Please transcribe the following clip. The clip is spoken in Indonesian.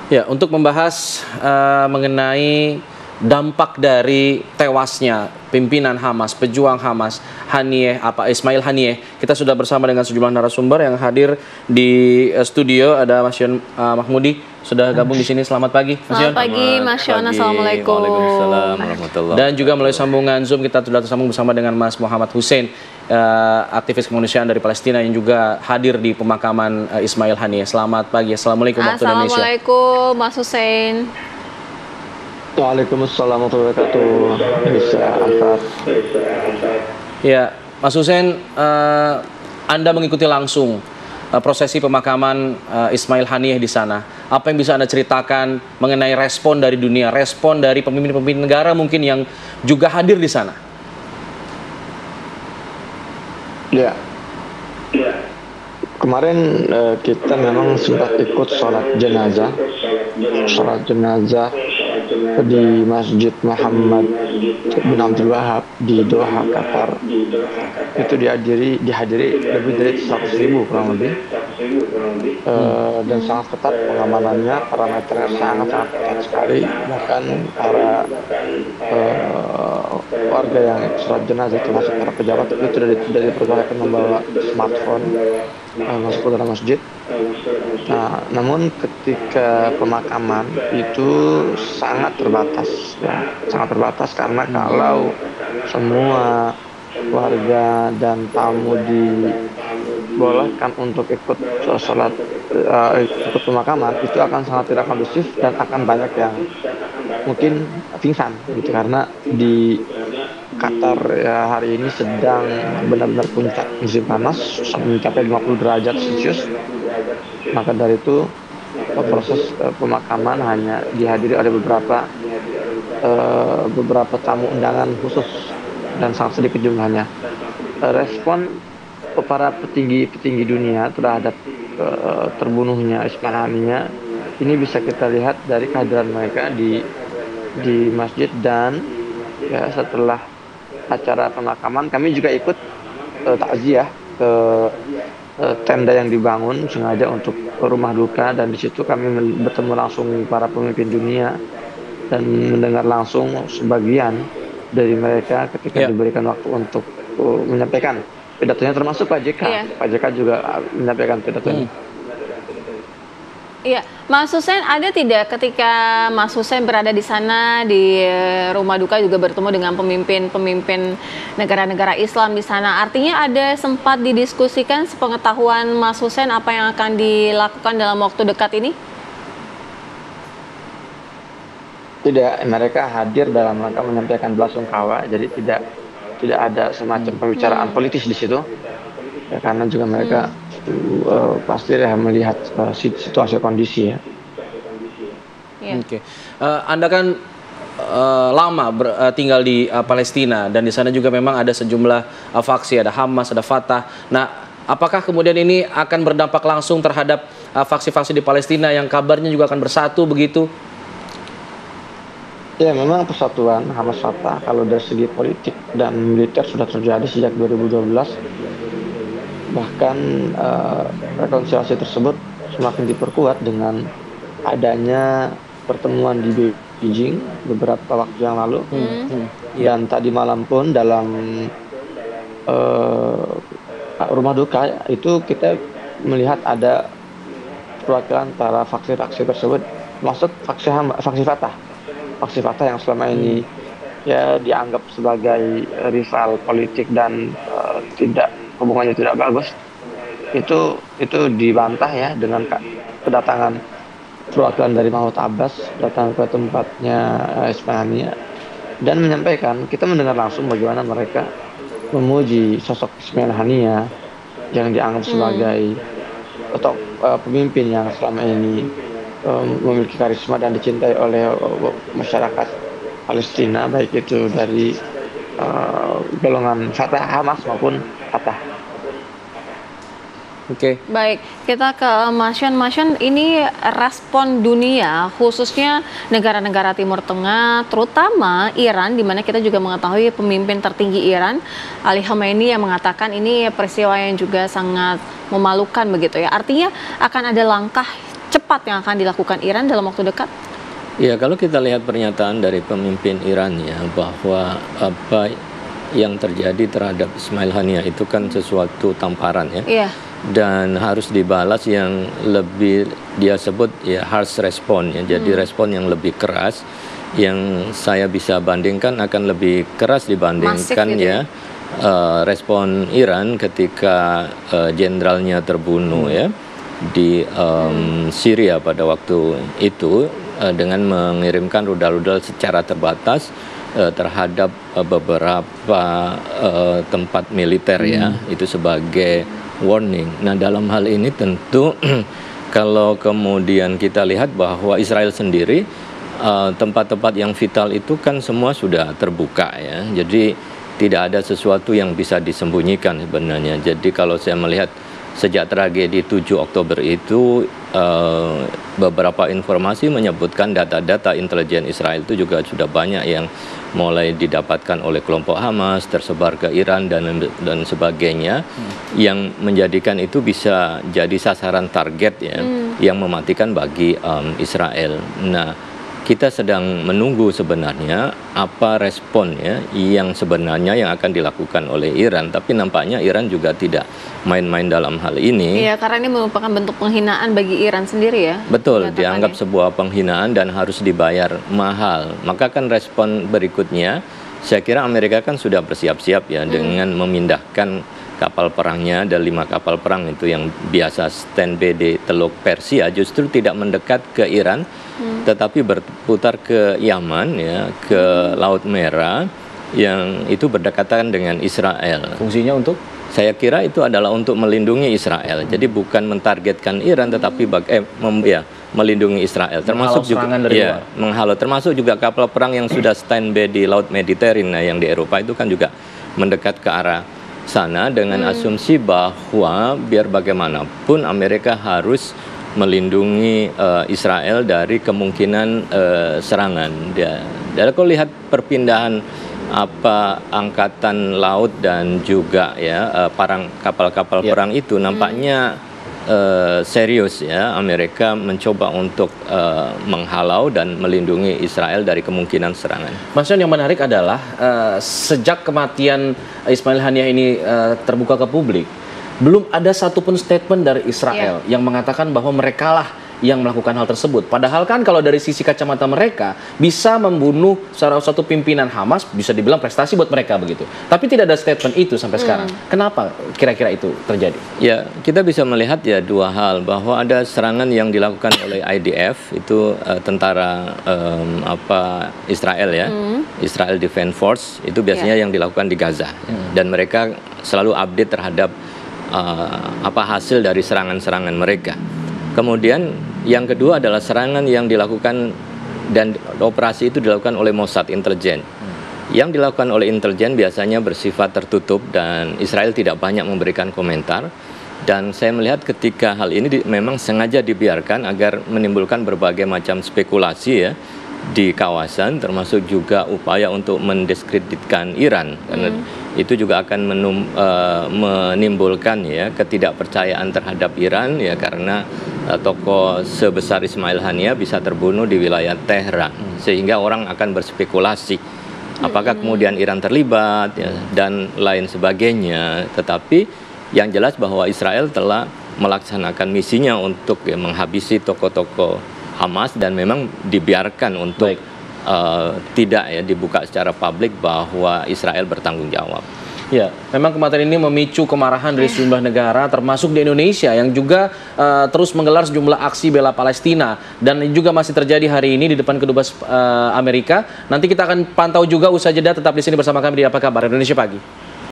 Ya, untuk membahas mengenai dampak dari tewasnya pimpinan Hamas, pejuang Hamas, Ismail Haniyeh, kita sudah bersama dengan sejumlah narasumber yang hadir di studio. Ada Mas Yon Mahmudi sudah gabung di sini. Selamat pagi, Mas Yon. Selamat pagi, Mas Yon. Assalamualaikum. Waalaikumsalam warahmatullahi. Dan juga melalui sambungan Zoom kita sudah tersambung bersama dengan Mas Muhammad Hussein, aktivis kemanusiaan dari Palestina yang juga hadir di pemakaman Ismail Haniyeh. Selamat pagi. Assalamualaikum waktu Indonesia. Assalamualaikum, Mas Hussein. Waalaikumsalam warahmatullahi wabarakatuh. Bisa angkat. Ya, Mas Hussein, Anda mengikuti langsung prosesi pemakaman Ismail Haniyeh di sana. Apa yang bisa Anda ceritakan mengenai respon dari dunia, respon dari pemimpin-pemimpin negara mungkin yang juga hadir di sana? Ya. Kemarin kita memang sempat ikut sholat jenazah di Masjid Muhammad bin Abdul Wahab di Doha, Qatar. Itu dihadiri lebih dari 100.000 kurang lebih, dan sangat ketat pengamanannya, parameternya sangat ketat sekali. Bahkan para warga yang sholat jenazah, termasuk para pejabat, itu dari perbolehkan membawa smartphone masuk ke dalam masjid. Nah, namun ketika pemakaman itu sangat terbatas, ya, sangat terbatas karena kalau semua warga dan tamu dibolehkan untuk ikut sholat, ikut pemakaman, itu akan sangat tidak kondusif dan akan banyak yang mungkin pingsan gitu, karena di Qatar ya hari ini sedang benar-benar puncak musim panas sampai mencapai 50 derajat Celcius. Maka dari itu proses pemakaman hanya dihadiri oleh beberapa tamu undangan khusus dan sangat sedikit jumlahnya. Respon para petinggi dunia terhadap terbunuhnya Ismail Haniyeh ini bisa kita lihat dari kehadiran mereka di masjid. Dan ya, setelah acara pemakaman kami juga ikut takziah ke tenda yang dibangun sengaja untuk rumah duka, dan di situ kami bertemu langsung para pemimpin dunia dan mendengar langsung sebagian dari mereka ketika diberikan waktu untuk menyampaikan pidatonya, termasuk Pak JK. Pak JK juga menyampaikan pidatonya. Iya, Mas Hussein, ada tidak ketika Mas Hussein berada di sana di rumah duka juga bertemu dengan pemimpin negara-negara Islam di sana? Artinya ada sempat didiskusikan sepengetahuan Mas Hussein apa yang akan dilakukan dalam waktu dekat ini? Tidak, mereka hadir dalam rangka menyampaikan belasungkawa, jadi tidak ada semacam pembicaraan politis di situ. Ya, karena juga mereka pasti melihat situasi kondisi ya. Oke. Anda kan lama tinggal di Palestina, dan di sana juga memang ada sejumlah faksi, ada Hamas, ada Fatah. Nah, apakah kemudian ini akan berdampak langsung terhadap faksi-faksi di Palestina yang kabarnya juga akan bersatu begitu? Ya, memang persatuan Hamas Fatah kalau dari segi politik dan militer sudah terjadi sejak 2012. Bahkan rekonsiliasi tersebut semakin diperkuat dengan adanya pertemuan di Beijing beberapa waktu yang lalu. Dan tadi malam pun dalam rumah duka itu kita melihat ada perwakilan para faksi-faksi tersebut, masuk faksi Fatah yang selama ini ya dianggap sebagai rival politik dan hubungannya tidak bagus. Itu dibantah ya dengan kedatangan perwakilan dari Mahmud Abbas datang ke tempatnya Ismail Haniyeh dan menyampaikan, kita mendengar langsung bagaimana mereka memuji sosok Ismail Haniyeh yang dianggap sebagai pemimpin yang selama ini memiliki karisma dan dicintai oleh masyarakat Palestina, baik itu dari golongan Fatah, Hamas maupun Fatah. Oke. Baik, kita ke Mas Yon. Ini respon dunia, khususnya negara-negara Timur Tengah, terutama Iran, di mana kita juga mengetahui pemimpin tertinggi Iran, Ali Khamenei, yang mengatakan ini peristiwa yang juga sangat memalukan begitu ya. Artinya akan ada langkah cepat yang akan dilakukan Iran dalam waktu dekat? Ya, kalau kita lihat pernyataan dari pemimpin Iran ya, bahwa apa yang terjadi terhadap Ismail Haniyeh itu kan sesuatu tamparan ya. Iya. Dan harus dibalas yang lebih dia sebut ya harsh respon ya. Jadi respon yang lebih keras, yang saya bisa bandingkan akan lebih keras dibandingkan Masif gitu ya respon Iran ketika jenderalnya terbunuh ya di Syria pada waktu itu dengan mengirimkan rudal-rudal secara terbatas terhadap beberapa tempat militer ya, itu sebagai warning. Nah, dalam hal ini tentu kalau kemudian kita lihat bahwa Israel sendiri tempat-tempat yang vital itu kan semua sudah terbuka ya. Jadi tidak ada sesuatu yang bisa disembunyikan sebenarnya. Jadi kalau saya melihat sejak tragedi 7 Oktober itu beberapa informasi menyebutkan data-data intelijen Israel itu juga sudah banyak yang mulai didapatkan oleh kelompok Hamas, tersebar ke Iran dan sebagainya, yang menjadikan itu bisa jadi sasaran target ya, yang mematikan bagi Israel. Nah, kita sedang menunggu sebenarnya apa respon ya yang sebenarnya yang akan dilakukan oleh Iran, tapi nampaknya Iran juga tidak main-main dalam hal ini. Iya, karena ini merupakan bentuk penghinaan bagi Iran sendiri ya. Betul, dianggap sebuah penghinaan dan harus dibayar mahal. Maka kan respon berikutnya, saya kira Amerika kan sudah bersiap-siap ya dengan memindahkan kapal perangnya, ada 5 kapal perang itu yang biasa standby di Teluk Persia, justru tidak mendekat ke Iran, tetapi berputar ke Yaman ya, ke Laut Merah yang itu berdekatan dengan Israel. Fungsinya untuk? Saya kira itu adalah untuk melindungi Israel. Jadi bukan mentargetkan Iran, tetapi melindungi Israel. Termasuk juga menghalau, termasuk juga kapal perang yang sudah standby di Laut Mediterania yang di Eropa itu kan juga mendekat ke arah sana dengan asumsi bahwa biar bagaimanapun Amerika harus melindungi Israel dari kemungkinan serangan. Dan kalau lihat perpindahan angkatan laut dan juga ya kapal-kapal perang itu nampaknya serius ya, Amerika mencoba untuk menghalau dan melindungi Israel dari kemungkinan serangan. Mas Yon, yang menarik adalah sejak kematian Ismail Haniyeh ini terbuka ke publik, belum ada satupun statement dari Israel yang mengatakan bahwa merekalah yang melakukan hal tersebut. Padahal kan kalau dari sisi kacamata mereka bisa membunuh salah satu pimpinan Hamas, bisa dibilang prestasi buat mereka begitu. Tapi tidak ada statement itu sampai sekarang. Kenapa kira-kira itu terjadi? Ya, kita bisa melihat ya dua hal, bahwa ada serangan yang dilakukan oleh IDF, itu tentara Israel ya, Israel Defense Force, itu biasanya yang dilakukan di Gaza. Dan mereka selalu update terhadap hasil dari serangan-serangan mereka. Kemudian yang kedua adalah serangan yang dilakukan dan operasi itu dilakukan oleh Mossad intelijen. Yang dilakukan oleh intelijen biasanya bersifat tertutup dan Israel tidak banyak memberikan komentar. Dan saya melihat ketika hal ini memang sengaja dibiarkan agar menimbulkan berbagai macam spekulasi ya di kawasan, termasuk juga upaya untuk mendiskreditkan Iran, karena itu juga akan menimbulkan ya ketidakpercayaan terhadap Iran ya, karena tokoh sebesar Ismail Haniyeh bisa terbunuh di wilayah Tehran, sehingga orang akan berspekulasi apakah kemudian Iran terlibat ya, dan lain sebagainya. Tetapi yang jelas bahwa Israel telah melaksanakan misinya untuk ya, menghabisi tokoh-tokoh Hamas, dan memang dibiarkan untuk tidak ya dibuka secara publik bahwa Israel bertanggung jawab. Ya, memang kematian ini memicu kemarahan dari sejumlah negara, termasuk di Indonesia yang juga terus menggelar sejumlah aksi bela Palestina, dan juga masih terjadi hari ini di depan kedubes Amerika. Nanti kita akan pantau juga usai jeda. Tetap di sini bersama kami di Apa Kabar Indonesia Pagi.